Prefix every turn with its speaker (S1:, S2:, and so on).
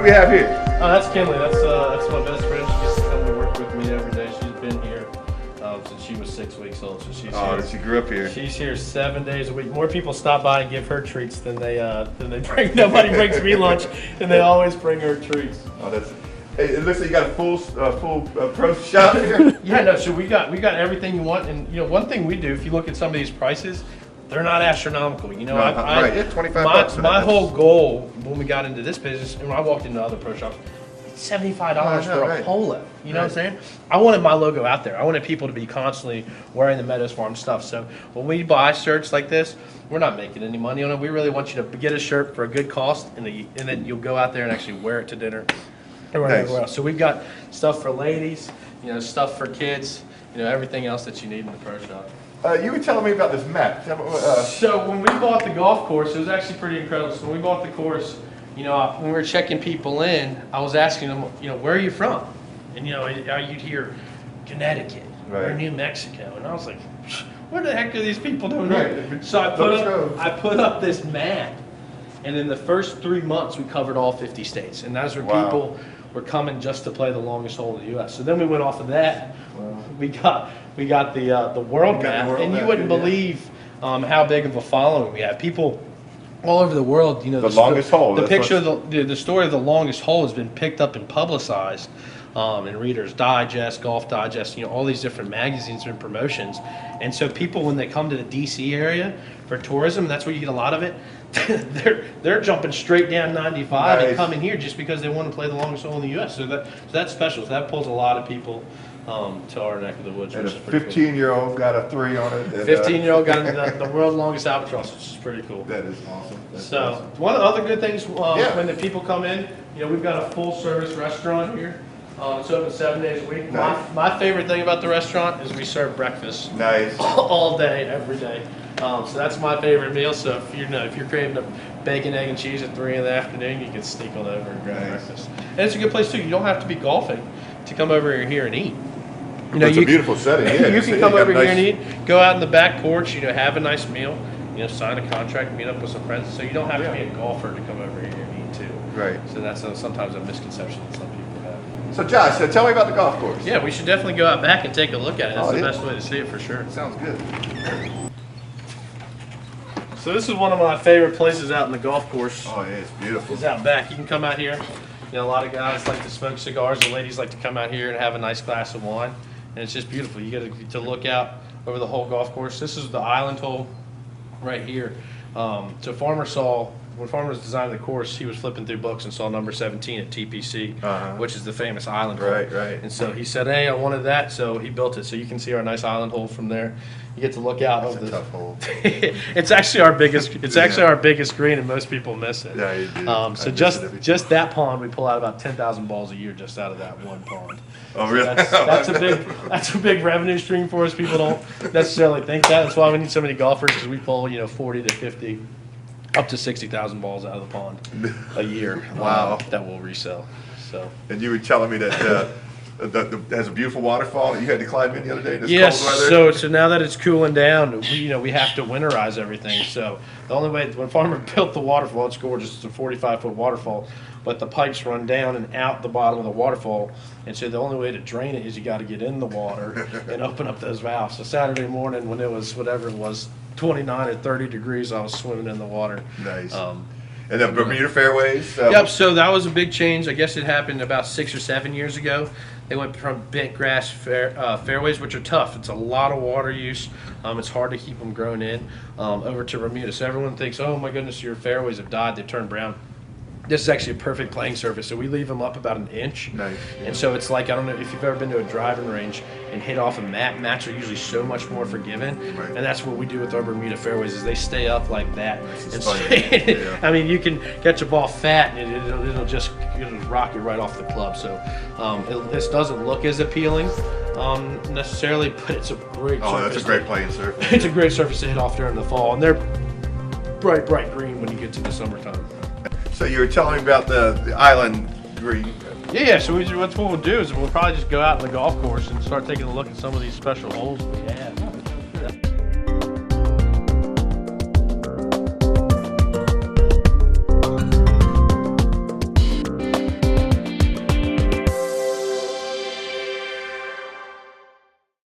S1: we have here?
S2: Oh, that's Kinley. That's my best friend. She gets to come to work with me every day. She's been here since she was 6 weeks old. So she's here.
S1: She grew up here.
S2: She's here 7 days a week. More people stop by and give her treats than they bring. Nobody brings me lunch, and they always bring her treats.
S1: Oh, that's. Hey, it looks like you got a full pro shop here.
S2: Yeah, no. So we got everything you want, and one thing we do. If you look at some of these prices, they're not astronomical.
S1: Right? Yeah, $25.
S2: My whole goal when we got into this business, and when I walked into other pro shops, $75 for a polo. You know what I'm saying? I wanted my logo out there. I wanted people to be constantly wearing the Meadows Farm stuff. So when we buy shirts like this, we're not making any money on it. We really want you to get a shirt for a good cost, and then you'll go out there and actually wear it to dinner or whatever else. So we've got stuff for ladies, stuff for kids, everything else that you need in the pro shop.
S1: You were telling me about this map.
S2: So when we bought the golf course, it was actually pretty incredible. So when we bought the course, when we were checking people in, I was asking them, where are you from? And you'd hear Connecticut or New Mexico, and I was like, what the heck are these people doing here? So I put up this map, and in the first 3 months, we covered all 50 states, and that's where people were coming just to play the longest hole in the U.S. So then we went off of that. We got the world map, and you wouldn't believe how big of a following we have. People all over the world, the
S1: longest hole.
S2: The picture of the story of the longest hole has been picked up and publicized in Reader's Digest, Golf Digest, all these different magazines and promotions. And so people, when they come to the D.C. area for tourism, that's where you get a lot of it. they're jumping straight down 95 and coming here just because they want to play the longest hole in the U.S. So that's special. So that pulls a lot of people to our neck of the woods.
S1: And a 15-year-old got a 3 on it.
S2: 15-year-old got the world's longest albatross, which is pretty cool.
S1: That is awesome.
S2: One of the other good things when the people come in, we've got a full-service restaurant here. It's open 7 days a week. Nice. My favorite thing about the restaurant is we serve breakfast.
S1: Nice.
S2: All day, every day. So that's my favorite meal. So if you're craving a bacon, egg, and cheese at 3 in the afternoon, you can sneak on over and grab breakfast. And it's a good place too. You don't have to be golfing to come over here and eat.
S1: It's a beautiful setting. Yeah,
S2: you can come over here and eat. Go out in the back porch. Have a nice meal. Sign a contract, meet up with some friends. So you don't have to be a golfer to come over here and eat too.
S1: Right.
S2: So that's sometimes a misconception that some people have.
S1: So Josh, tell me about the golf course.
S2: Yeah, we should definitely go out back and take a look at it. That's the best way to see it for sure.
S1: Sounds good.
S2: So this is one of my favorite places out in the golf course.
S1: Oh yeah, it's beautiful.
S2: It's out back. You can come out here. A lot of guys like to smoke cigars. The ladies like to come out here and have a nice glass of wine. And it's just beautiful. You get to look out over the whole golf course. This is the island hole right here. So when Farmer was designing the course, he was flipping through books and saw number 17 at TPC, which is the famous island hole.
S1: Right.
S2: And so he said, hey, I wanted that, so he built it. So you can see our nice island hole from there. You get to look out over
S1: the tough hole.
S2: It's actually our biggest. It's actually our biggest green, and most people miss it.
S1: Yeah, you do.
S2: So just that pond, we pull out about 10,000 balls a year just out of that one pond.
S1: Oh, really?
S2: So that's a big revenue stream for us. People don't necessarily think that. That's why we need so many golfers, because we pull 40 to 50, up to 60,000 balls out of the pond a year.
S1: Wow.
S2: That we'll resell. So.
S1: And you were telling me that. Has a beautiful waterfall that you had to climb in the other day.
S2: Yes. So now that it's cooling down, we have to winterize everything. So the only way, when Farmer built the waterfall, it's gorgeous. It's a 45-foot waterfall, but the pipes run down and out the bottom of the waterfall. And so the only way to drain it is you got to get in the water and open up those valves. So Saturday morning, when it was 29 or 30 degrees, I was swimming in the water.
S1: Nice. And then Bermuda fairways.
S2: Yep. So that was a big change. I guess it happened about 6 or 7 years ago. They went from bent grass fairways, which are tough. It's a lot of water use. It's hard to keep them grown in, over to Bermuda. So everyone thinks, oh my goodness, your fairways have died. They've turned brown. This is actually a perfect playing surface. So we leave them up about an inch.
S1: Nice.
S2: And so it's like, I don't know if you've ever been to a driving range and hit off a mat. Mats are usually so much more forgiving.
S1: Right.
S2: And that's what we do with our Bermuda fairways, is they stay up like that. And so,
S1: yeah.
S2: I mean, you can catch a ball fat and it'll just rock you right off the club. So this doesn't look as appealing necessarily, but it's a great surface.
S1: That's a great playing surface.
S2: It's a great surface to hit off during the fall. And they're bright green when you get to the summertime.
S1: So you were telling me about the island green.
S2: Yeah. So what we'll do is we'll probably just go out in the golf course and start taking a look at some of these special holes we have.